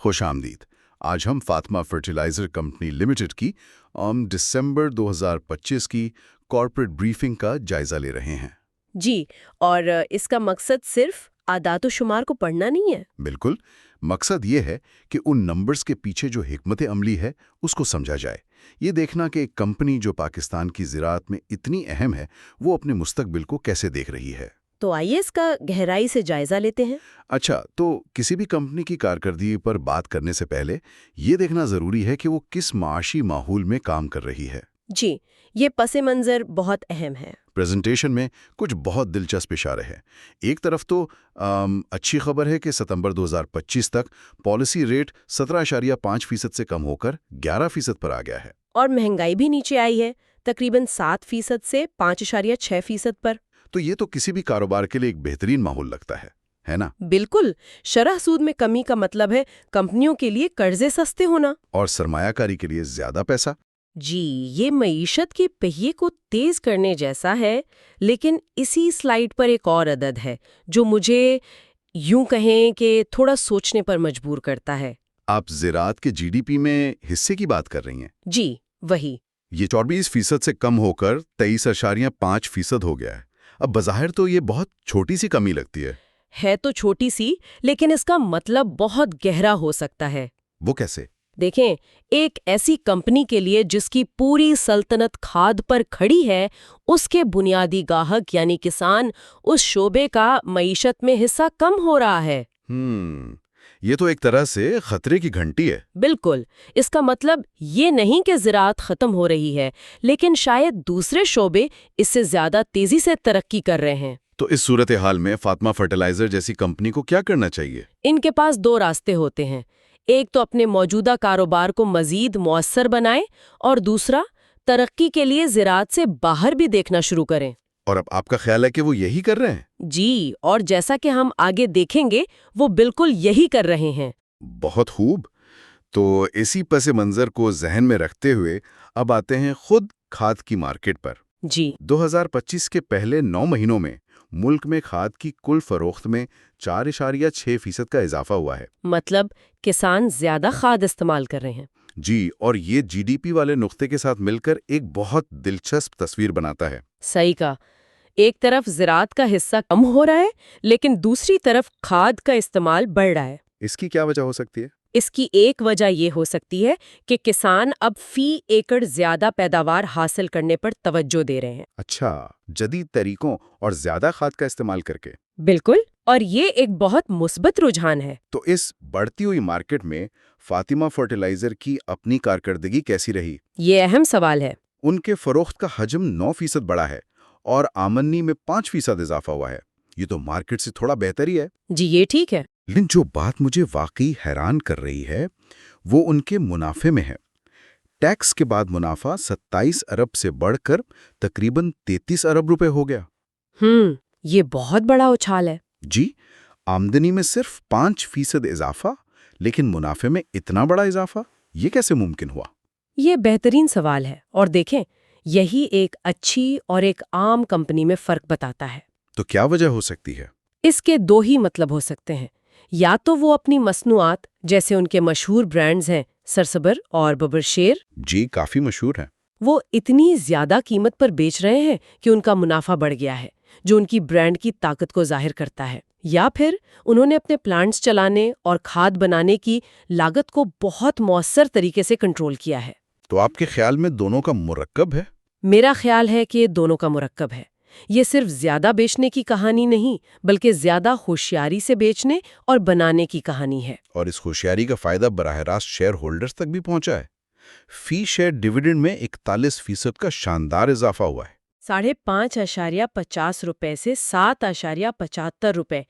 خوش آمدید۔ آج ہم فاطمہ فرٹیلائزر کمپنی لمیٹڈ کی دسمبر 2025 کی کارپوریٹ بریفنگ کا جائزہ لے رہے ہیں۔ جی، اور اس کا مقصد صرف اعداد و شمار کو پڑھنا نہیں ہے۔ بالکل، مقصد یہ ہے کہ ان نمبرز کے پیچھے جو حکمت عملی ہے اس کو سمجھا جائے۔ یہ دیکھنا کہ ایک کمپنی جو پاکستان کی زراعت میں اتنی اہم ہے وہ اپنے مستقبل کو کیسے دیکھ رہی ہے۔ تو آئیے اس کا گہرائی سے جائزہ لیتے ہیں۔ اچھا، تو کسی بھی کمپنی کی کارکردگی پر بات کرنے سے پہلے یہ دیکھنا ضروری ہے کہ وہ کس معاشی ماحول میں کام کر رہی ہے۔ جی، یہ پس منظر بہت اہم ہے۔ پریزنٹیشن میں کچھ بہت دلچسپ اشارے ہیں۔ ایک طرف تو اچھی خبر ہے کہ ستمبر 2025 تک پالیسی ریٹ 17.5% سے کم ہو کر 11% پر آ گیا ہے۔ اور مہنگائی بھی نیچے آئی ہے، تقریباً 7% سے 5.6% پر۔ تو یہ تو کسی بھی کاروبار کے لیے ایک بہترین ماحول لگتا ہے نا؟ بالکل، شرح سود میں کمی کا مطلب ہے کمپنیوں کے لیے قرضے سستے ہونا اور سرمایہ کاری کے لیے زیادہ پیسہ۔ جی، یہ معیشت کے پہیے کو تیز کرنے جیسا ہے، لیکن اسی سلائیڈ پر ایک اور عدد ہے جو مجھے یوں کہیں کہ تھوڑا سوچنے پر مجبور کرتا ہے۔ آپ زراعت کے جی ڈی پی میں حصے کی بات کر رہی ہیں؟ جی، وہی۔ یہ 24% سے کم ہو کر 23.5% ہو گیا ہے۔ اب بظاہر تو یہ بہت چھوٹی سی کمی لگتی ہے تو چھوٹی سی، لیکن اس کا مطلب بہت گہرا ہو سکتا ہے۔ وہ کیسے؟ دیکھیں، ایک ایسی کمپنی کے لیے جس کی پوری سلطنت کھاد پر کھڑی ہے، اس کے بنیادی گاہک یعنی کسان، اس شعبے کا معیشت میں حصہ کم ہو رہا ہے۔ یہ تو ایک طرح سے خطرے کی گھنٹی ہے۔ بالکل، اس کا مطلب یہ نہیں کہ زراعت ختم ہو رہی ہے، لیکن شاید دوسرے شعبے اس سے زیادہ تیزی سے ترقی کر رہے ہیں۔ تو اس صورتحال میں فاطمہ فرٹیلائزر جیسی کمپنی کو کیا کرنا چاہیے؟ ان کے پاس دو راستے ہوتے ہیں۔ ایک تو اپنے موجودہ کاروبار کو مزید مؤثر بنائیں، اور دوسرا ترقی کے لیے زراعت سے باہر بھی دیکھنا شروع کریں۔ اور اب آپ کا خیال ہے کہ وہ یہی کر رہے ہیں؟ جی، اور جیسا کہ ہم آگے دیکھیں گے وہ بالکل یہی کر رہے ہیں۔ بہت خوب۔ تو اسی پس منظر کو ذہن میں رکھتے ہوئے اب آتے ہیں خود کھاد کی مارکیٹ پر۔ جی، 2025 کے پہلے 9 مہینوں میں ملک میں کھاد کی کل فروخت میں 4.6% کا اضافہ ہوا ہے۔ مطلب کسان زیادہ کھاد استعمال کر رہے ہیں۔ جی، اور یہ جی ڈی پی والے نقطے کے ساتھ مل کر ایک بہت دلچسپ تصویر بناتا ہے۔ صحیح کہا، ایک طرف زراعت کا حصہ کم ہو رہا ہے، لیکن دوسری طرف کھاد کا استعمال بڑھ رہا ہے۔ اس کی کیا وجہ ہو سکتی ہے؟ اس کی ایک وجہ یہ ہو سکتی ہے کہ کسان اب فی ایکڑ زیادہ پیداوار حاصل کرنے پر توجہ دے رہے ہیں۔ اچھا، جدید طریقوں اور زیادہ کھاد کا استعمال کر کے۔ بالکل، اور یہ ایک بہت مثبت رجحان ہے۔ تو اس بڑھتی ہوئی مارکیٹ میں فاطمہ فرٹیلائزر کی اپنی کارکردگی کیسی رہی؟ یہ اہم سوال ہے۔ ان کے فروخت کا حجم 9% بڑھا ہے اور آمدنی میں 5% اضافہ ہوا ہے۔ یہ تو مارکیٹ سے تھوڑا بہتر ہی ہے۔ جی، یہ ٹھیک ہے۔ لیکن جو بات مجھے واقعی حیران کر رہی ہے وہ ان کے منافع میں ہے۔ ٹیکس کے بعد منافع 27 ارب سے بڑھ کر تقریباً 33 ارب روپے ہو گیا۔ یہ بہت بڑا اچھال ہے۔ جی، آمدنی میں صرف 5% اضافہ، لیکن منافع میں اتنا بڑا اضافہ، یہ کیسے ممکن ہوا؟ یہ بہترین سوال ہے، اور دیکھیں، یہی ایک اچھی اور ایک عام کمپنی میں فرق بتاتا ہے۔ تو کیا وجہ ہو سکتی ہے؟ اس کے دو ہی مطلب ہو سکتے ہیں۔ یا تو وہ اپنی مصنوعات، جیسے ان کے مشہور برانڈز ہیں سرسبر اور ببر شیر، جی کافی مشہور ہیں، وہ اتنی زیادہ قیمت پر بیچ رہے ہیں کہ ان کا منافع بڑھ گیا ہے، جو ان کی برانڈ کی طاقت کو ظاہر کرتا ہے۔ یا پھر انہوں نے اپنے پلانٹس چلانے اور کھاد بنانے کی لاگت کو بہت مؤثر طریقے سے کنٹرول کیا ہے۔ تو آپ کے خیال میں دونوں کا مرکب ہے؟ میرا خیال ہے کہ دونوں کا مرکب ہے۔ یہ صرف زیادہ بیچنے کی کہانی نہیں، بلکہ زیادہ ہوشیاری سے بیچنے اور بنانے کی کہانی ہے۔ اور اس ہوشیاری کا فائدہ براہ راست شیئر ہولڈرز تک بھی پہنچا ہے۔ فی شیئر ڈیویڈنڈ میں 41% کا شاندار اضافہ ہوا ہے۔ 5.50 روپے سے 7.75 روپے،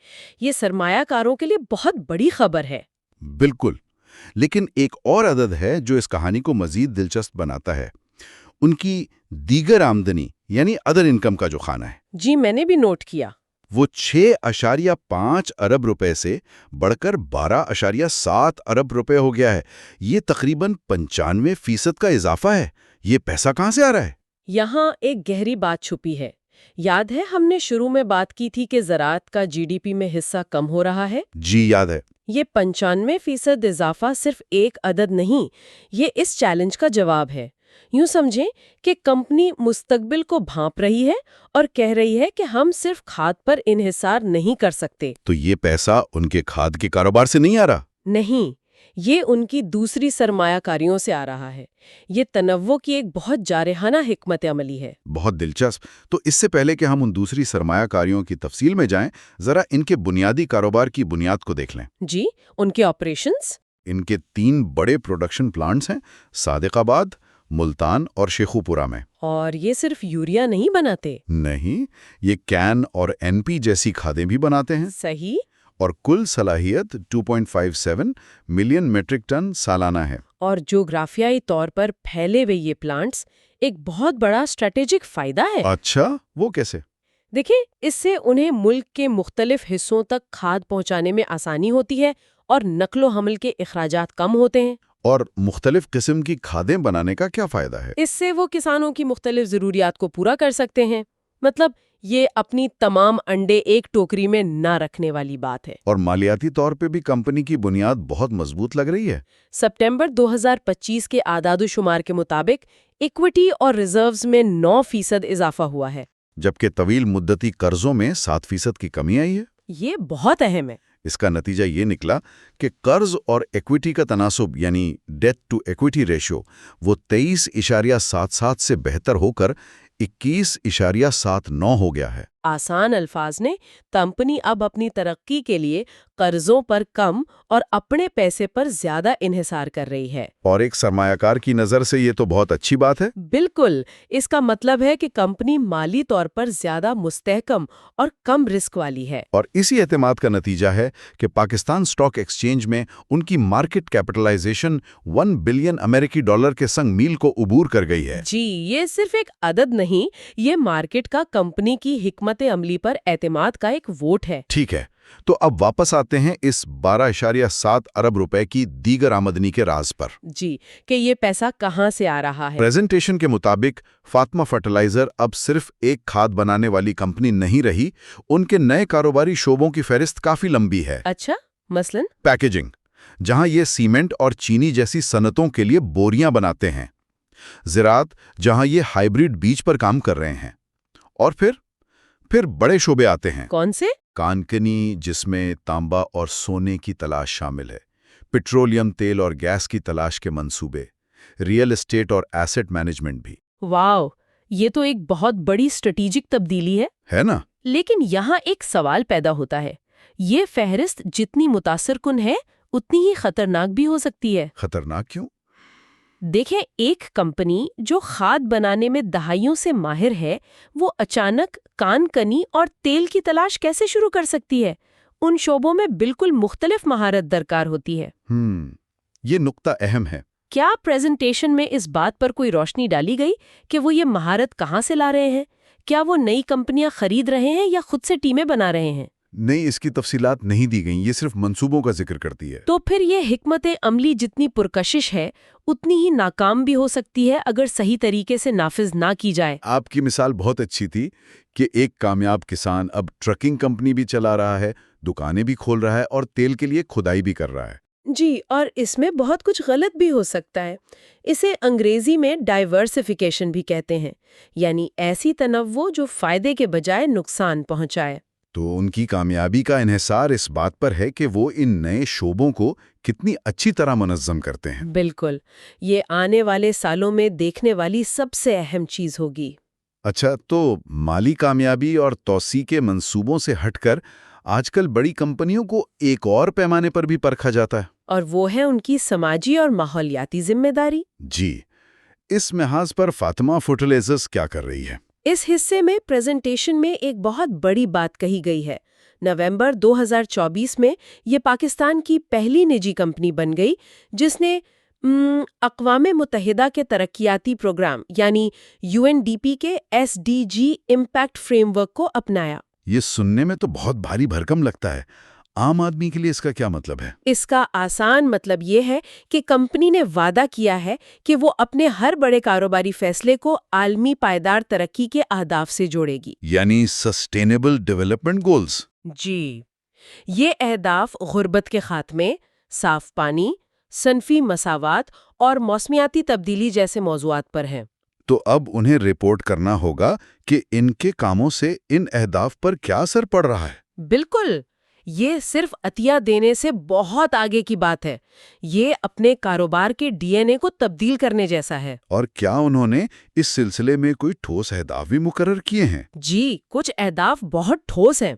یہ سرمایہ کاروں کے لیے بہت بڑی خبر ہے۔ بالکل، لیکن ایک اور عدد ہے جو اس کہانی کو مزید دلچسپ بناتا ہے۔ ان کی دیگر آمدنی یعنی ادر انکم کا جو خانہ ہے۔ جی، میں نے بھی نوٹ کیا۔ وہ 6.5 ارب روپے سے بڑھ کر 12.7 ارب روپے ہو گیا ہے۔ یہ تقریباً 95% کا اضافہ ہے۔ یہ پیسہ کہاں سے آ رہا ہے؟ یہاں ایک گہری بات چھپی ہے۔ یاد ہے ہم نے شروع میں بات کی تھی کہ زراعت کا جی ڈی پی میں حصہ کم ہو رہا ہے؟ جی یاد ہے۔ یہ 95% اضافہ صرف ایک عدد نہیں، یہ اس چیلنج کا جواب ہے۔ یوں سمجھیں کہ کمپنی مستقبل کو بھانپ رہی ہے اور کہہ رہی ہے کہ ہم صرف کھاد پر انحصار نہیں کر سکتے۔ تو یہ پیسہ ان کے کھاد کے کاروبار سے نہیں آ رہا؟ نہیں، یہ ان کی دوسری سرمایہ کاریوں سے آ رہا ہے۔ یہ تنوع کی ایک بہت جارحانہ حکمت عملی ہے۔ بہت دلچسپ۔ تو اس سے پہلے کہ ہم ان دوسری سرمایہ کاریوں کی تفصیل میں جائیں، ذرا ان کے بنیادی کاروبار کی بنیاد کو دیکھ لیں۔ جی، ان کے آپریشنز؟ ان کے 3 بڑے پروڈکشن پلانٹس ہیں، صادق آباد، ملتان اور شیخوپورہ میں۔ اور یہ صرف یوریا نہیں بناتے؟ نہیں، یہ کین اور این پی جیسی کھادیں بھی بناتے ہیں، صحیح۔ اور کل صلاحیت 2.57 ملین میٹرک ٹن سالانہ ہے۔ اور جغرافیائی طور پر پھیلے ہوئے یہ پلانٹس ایک بہت بڑا اسٹریٹجک فائدہ ہے۔ اچھا، وہ کیسے؟ دیکھیں، اس سے انہیں ملک کے مختلف حصوں تک کھاد پہنچانے میں آسانی ہوتی ہے اور نقل و حمل کے اخراجات کم ہوتے ہیں۔ اور مختلف قسم کی کھادیں بنانے کا کیا فائدہ ہے؟ اس سے وہ کسانوں کی مختلف ضروریات کو پورا کر سکتے ہیں۔ مطلب یہ اپنی تمام انڈے ایک ٹوکری میں نہ رکھنے والی بات ہے۔ اور مالیاتی طور پہ بھی کمپنی کی بنیاد بہت مضبوط لگ رہی ہے۔ سپٹمبر 2025 کے اعداد و شمار کے مطابق ایکوٹی اور ریزروز میں 9% اضافہ ہوا ہے، جبکہ طویل مدتی قرضوں میں 7% کی کمی آئی ہے۔ یہ بہت اہم ہے۔ اس کا نتیجہ یہ نکلا کہ قرض اور ایکویٹی کا تناسب یعنی ڈیٹ ٹو ایکویٹی ریشو وہ 23.77 سے بہتر ہو کر 21.79 ہو گیا ہے۔ آسان الفاظ نے کمپنی اب اپنی ترقی کے لیے قرضوں پر کم اور اپنے پیسے پر زیادہ انحصار کر رہی ہے۔ اور ایک سرمایہ کار کی نظر سے یہ تو بہت اچھی بات ہے۔ بالکل، اس کا مطلب ہے کہ کمپنی مالی طور پر زیادہ مستحکم اور کم رسک والی ہے۔ اور اسی اعتماد کا نتیجہ ہے کہ پاکستان اسٹاک ایکسچینج میں ان کی مارکیٹ کیپٹلائزیشن 1 بلین امریکی ڈالر کے سنگ میل کو عبور کر گئی ہے۔ جی، یہ صرف ایک عدد نہیں، یہ مارکیٹ کا کمپنی کی حکمت عملی پر اعتماد کا ایک ووٹ ہے۔ ٹھیک ہے، تو اب واپس آتے ہیں اس 12.7 ارب روپے کی دیگر آمدنی کے راز پر۔ جی، کہ یہ پیسہ کہاں سے آ رہا ہے؟ پریزنٹیشن کے مطابق فاطمہ فرٹیلائزر اب صرف ایک کھاد بنانے والی کمپنی نہیں رہی، ان کے نئے کاروباری شعبوں کی فہرست کافی لمبی ہے۔ اچھا، مثلاً؟ پیکیجنگ، جہاں یہ سیمنٹ اور چینی جیسی صنعتوں کے لیے بوریاں بناتے ہیں۔ زراعت، جہاں یہ ہائیبریڈ بیج پر کام کر رہے ہیں۔ اور پھر بڑے شعبے آتے ہیں۔ کون سے؟ کانکنی، جس میں تانبا اور سونے کی تلاش شامل ہے، پیٹرولیم تیل اور گیس کی تلاش کے منصوبے، ریئل اسٹیٹ اور ایسٹ مینجمنٹ بھی۔ واو، یہ تو ایک بہت بڑی اسٹریٹجک تبدیلی ہے نا؟ لیکن یہاں ایک سوال پیدا ہوتا ہے، یہ فہرست جتنی متاثر کن ہے اتنی ہی خطرناک بھی ہو سکتی ہے۔ خطرناک کیوں؟ دیکھیں، ایک کمپنی جو کھاد بنانے میں دہائیوں سے ماہر ہے، وہ اچانک کان کنی اور تیل کی تلاش کیسے شروع کر سکتی ہے؟ ان شعبوں میں بالکل مختلف مہارت درکار ہوتی ہے۔ یہ نقطہ اہم ہے۔ کیا پریزنٹیشن میں اس بات پر کوئی روشنی ڈالی گئی کہ وہ یہ مہارت کہاں سے لا رہے ہیں؟ کیا وہ نئی کمپنیاں خرید رہے ہیں یا خود سے ٹیمیں بنا رہے ہیں؟ نہیں، اس کی تفصیلات نہیں دی گئیں، یہ صرف منصوبوں کا ذکر کرتی ہے۔ تو پھر یہ حکمت عملی جتنی پرکشش ہے اتنی ہی ناکام بھی ہو سکتی ہے اگر صحیح طریقے سے نافذ نہ کی جائے۔ آپ کی مثال بہت اچھی تھی کہ ایک کامیاب کسان اب ٹرکنگ کمپنی بھی چلا رہا ہے، دکانیں بھی کھول رہا ہے اور تیل کے لیے کھدائی بھی کر رہا ہے۔ جی، اور اس میں بہت کچھ غلط بھی ہو سکتا ہے۔ اسے انگریزی میں ڈائیورسفیکیشن بھی کہتے ہیں، یعنی ایسی تنوع جو فائدے کے بجائے نقصان پہنچائے۔ تو ان کی کامیابی کا انحصار اس بات پر ہے کہ وہ ان نئے شعبوں کو کتنی اچھی طرح منظم کرتے ہیں۔ بالکل، یہ آنے والے سالوں میں دیکھنے والی سب سے اہم چیز ہوگی۔ اچھا، تو مالی کامیابی اور توسیع کے منصوبوں سے ہٹ کر آج کل بڑی کمپنیوں کو ایک اور پیمانے پر بھی پرکھا جاتا ہے، اور وہ ہے ان کی سماجی اور ماحولیاتی ذمہ داری۔ جی، اس محاذ پر فاطمہ فرٹیلائزرز کیا کر رہی ہے؟ اس حصے میں پریزنٹیشن میں ایک بہت بڑی بات کہی گئی ہے۔ نومبر 2024 میں یہ پاکستان کی پہلی نجی کمپنی بن گئی جس نے اقوام متحدہ کے ترقیاتی پروگرام یعنی UNDP کے SDG امپیکٹ فریم ورک کو اپنایا۔ یہ سننے میں تو بہت بھاری بھرکم لگتا ہے۔ عام آدمی کے لیے اس کا کیا مطلب ہے؟ اس کا آسان مطلب یہ ہے کہ کمپنی نے وعدہ کیا ہے کہ وہ اپنے ہر بڑے کاروباری فیصلے کو عالمی پائیدار ترقی کے اہداف سے جوڑے گی۔ یعنی سسٹینیبل ڈیولپمنٹ گولز۔ جی، یہ اہداف غربت کے خاتمے، صاف پانی، صنفی مساوات اور موسمیاتی تبدیلی جیسے موضوعات پر ہیں۔ تو اب انہیں رپورٹ کرنا ہوگا کہ ان کے کاموں سے ان اہداف پر کیا اثر پڑ رہا ہے۔ بالکل، یہ صرف عطیہ دینے سے بہت آگے کی بات ہے۔ یہ اپنے کاروبار کے ڈی این اے کو تبدیل کرنے جیسا ہے۔ اور کیا انہوں نے اس سلسلے میں کوئی ٹھوس اہداف بھی مقرر کیے ہیں؟ جی، کچھ اہداف بہت ٹھوس ہیں۔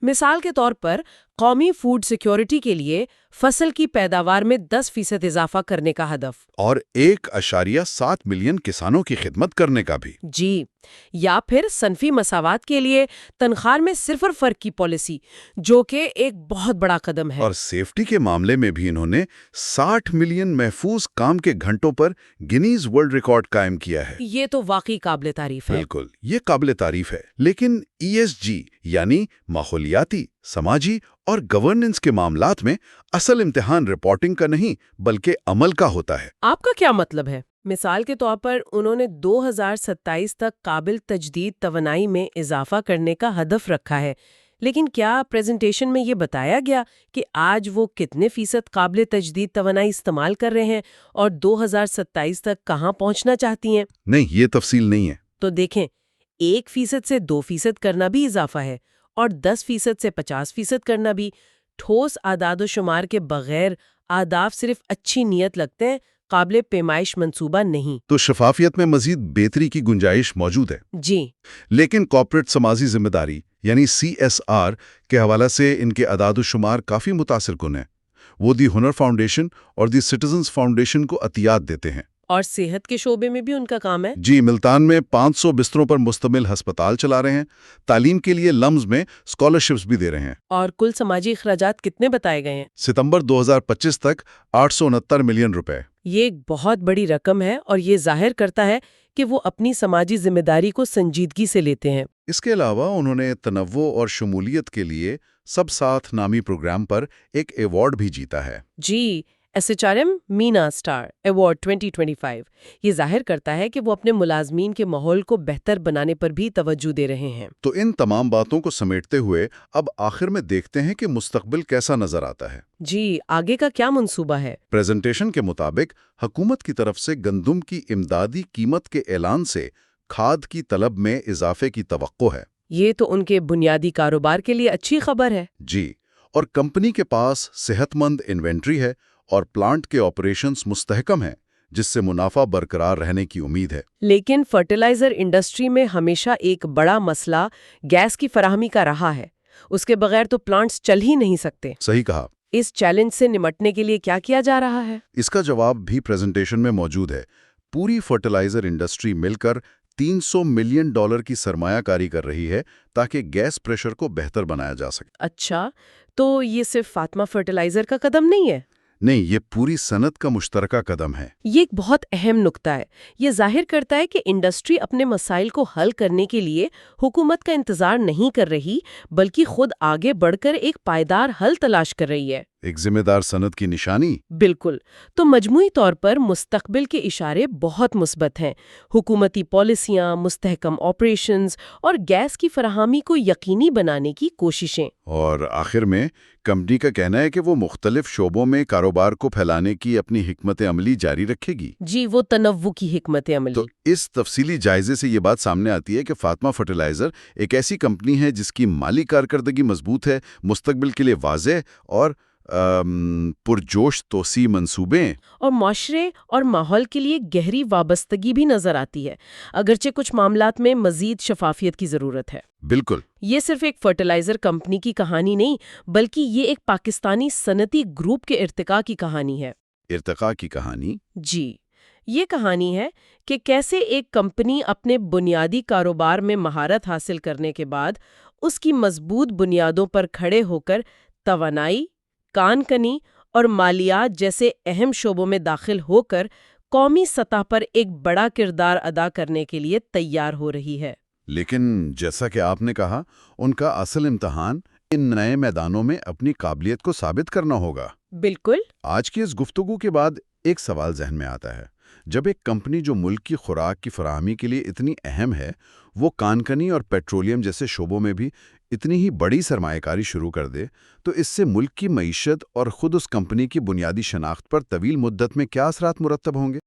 مثال کے طور پر قومی فوڈ سیکیورٹی کے لیے فصل کی پیداوار میں 10% اضافہ کرنے کا ہدف، اور 1.7 ملین کسانوں کی خدمت کرنے کا بھی۔ جی، یا پھر صنفی مساوات کے لیے تنخواہ میں 0 فرق کی پالیسی، جو کہ ایک بہت بڑا قدم ہے۔ اور سیفٹی کے معاملے میں بھی انہوں نے 60 ملین محفوظ کام کے گھنٹوں پر گینیز ورلڈ ریکارڈ قائم کیا ہے۔ یہ تو واقعی قابل تعریف ہے۔ بالکل، یہ قابل تعریف ہے، لیکن ESG یعنی ماحولیاتی، سماجی اور گورننس کے معاملات میں اصل امتحان رپورٹنگ کا نہیں بلکہ عمل کا ہوتا ہے۔ آپ کا کیا مطلب ہے؟ مثال کے طور پر انہوں نے 2027 تک قابل تجدید توانائی میں اضافہ کرنے کا ہدف رکھا ہے، لیکن کیا پریزنٹیشن میں یہ بتایا گیا کہ آج وہ کتنے فیصد قابل تجدید توانائی استعمال کر رہے ہیں اور 2027 تک کہاں پہنچنا چاہتی ہیں؟ نہیں، یہ تفصیل نہیں ہے۔ تو دیکھیں، 1% سے 2% کرنا بھی اضافہ ہے اور 10% سے 50% کرنا بھی۔ ٹھوس اعداد و شمار کے بغیر اہداف صرف اچھی نیت لگتے ہیں، قابل پیمائش منصوبہ نہیں۔ تو شفافیت میں مزید بہتری کی گنجائش موجود ہے۔ جی، لیکن کارپوریٹ سماجی ذمہ داری یعنی CSR کے حوالے سے ان کے اعداد و شمار کافی متاثر کن ہیں۔ وہ دی ہنر فاؤنڈیشن اور دی سٹیزنز فاؤنڈیشن کو عطیات دیتے ہیں۔ اور صحت کے شعبے میں بھی ان کا کام ہے۔ جی، ملتان میں 500 بستروں پر مشتمل ہسپتال چلا رہے ہیں، تعلیم کے لیے لمز میں اسکالرشپس بھی دے رہے ہیں۔ اور کل سماجی اخراجات کتنے بتائے گئے ہیں؟ ستمبر 2025 تک 869 ملین روپے۔ یہ ایک بہت بڑی رقم ہے اور یہ ظاہر کرتا ہے کہ وہ اپنی سماجی ذمہ داری کو سنجیدگی سے لیتے ہیں۔ اس کے علاوہ انہوں نے تنوع اور شمولیت کے لیے سب ساتھ نامی پروگرام پر ایک ایوارڈ بھی جیتا ہے۔ جی، SHRM مینا اسٹار ایوارڈ 2025 یہ ظاہر کرتا ہے کہ وہ اپنے ملازمین کے ماحول کو بہتر بنانے پر بھی توجہ دے رہے ہیں۔ تو ان تمام باتوں کو سمیٹتے ہوئے اب آخر میں دیکھتے ہیں کہ مستقبل کیسا نظر آتا ہے۔ جی، آگے کا کیا منصوبہ ہے؟ پریزنٹیشن کے مطابق حکومت کی طرف سے گندم کی امدادی قیمت کے اعلان سے کھاد کی طلب میں اضافے کی توقع ہے۔ یہ تو ان کے بنیادی کاروبار کے لیے اچھی خبر ہے۔ جی، اور کمپنی کے پاس صحت مند انوینٹری ہے اور پلانٹ کے آپریشنز مستحکم ہیں، جس سے منافع برقرار رہنے کی امید ہے۔ لیکن فرٹیلائزر انڈسٹری میں ہمیشہ ایک بڑا مسئلہ گیس کی فراہمی کا رہا ہے۔ اس کے بغیر تو پلانٹس چل ہی نہیں سکتے۔ صحیح کہا۔ اس چیلنج سے نمٹنے کے لیے کیا کیا جا رہا ہے؟ اس کا جواب بھی پریزنٹیشن میں موجود ہے۔ پوری فرٹیلائزر انڈسٹری مل کر $300 ملین کی سرمایہ کاری کر رہی ہے تاکہ گیس پریشر کو بہتر بنایا جا سکے۔ اچھا، تو یہ صرف فاطمہ فرٹیلائزر کا قدم نہیں ہے؟ نہیں، یہ پوری صنعت کا مشترکہ قدم ہے۔ یہ ایک بہت اہم نکتہ ہے۔ یہ ظاہر کرتا ہے کہ انڈسٹری اپنے مسائل کو حل کرنے کے لیے حکومت کا انتظار نہیں کر رہی، بلکہ خود آگے بڑھ کر ایک پائیدار حل تلاش کر رہی ہے۔ ایک ذمہ دار صنعت کی نشانی۔ بالکل۔ تو مجموعی طور پر مستقبل کے اشارے بہت مثبت ہیں۔ حکومتی پالیسیاں، مستحکم آپریشنز اور گیس کی فراہمی کو یقینی بنانے کی کوششیں۔ اور آخر میں کمپنی کا کہنا ہے کہ وہ مختلف شعبوں میں کاروبار کو پھیلانے کی اپنی حکمت عملی جاری رکھے گی۔ جی، وہ تنوع کی حکمت عملی۔ تو اس تفصیلی جائزے سے یہ بات سامنے آتی ہے کہ فاطمہ فرٹیلائزر ایک ایسی کمپنی ہے جس کی مالی کارکردگی مضبوط ہے، مستقبل کے لیے واضح اور پرجوش توسیع منصوبے اور معاشرے اور ماحول کے لیے گہری وابستگی بھی نظر آتی ہے، اگرچہ کچھ معاملات میں مزید شفافیت کی ضرورت ہے۔ بالکل۔ یہ صرف ایک فرٹیلائزر کمپنی کی کہانی نہیں، بلکہ یہ ایک پاکستانی صنعتی گروپ کے ارتقاء کی کہانی ہے۔ ارتقاء کی کہانی؟ جی، یہ کہانی ہے کہ کیسے ایک کمپنی اپنے بنیادی کاروبار میں مہارت حاصل کرنے کے بعد اس کی مضبوط بنیادوں پر کھڑے ہو کر توانائی، کان کنی اور مالیات جیسے اہم شعبوں میں داخل ہو کر قومی سطح پر ایک بڑا کردار ادا کرنے کے لیے تیار ہو رہی ہے۔ لیکن جیسا کہ آپ نے کہا، ان کا اصل امتحان ان نئے میدانوں میں اپنی قابلیت کو ثابت کرنا ہوگا۔ بالکل۔ آج کی اس گفتگو کے بعد ایک سوال ذہن میں آتا ہے۔ جب ایک کمپنی جو ملک کی خوراک کی فراہمی کے لیے اتنی اہم ہے، وہ کان کنی اور پیٹرولیم جیسے شعبوں میں بھی اتنی ہی بڑی سرمایہ کاری شروع کر دے، تو اس سے ملک کی معیشت اور خود اس کمپنی کی بنیادی شناخت پر طویل مدت میں کیا اثرات مرتب ہوں گے؟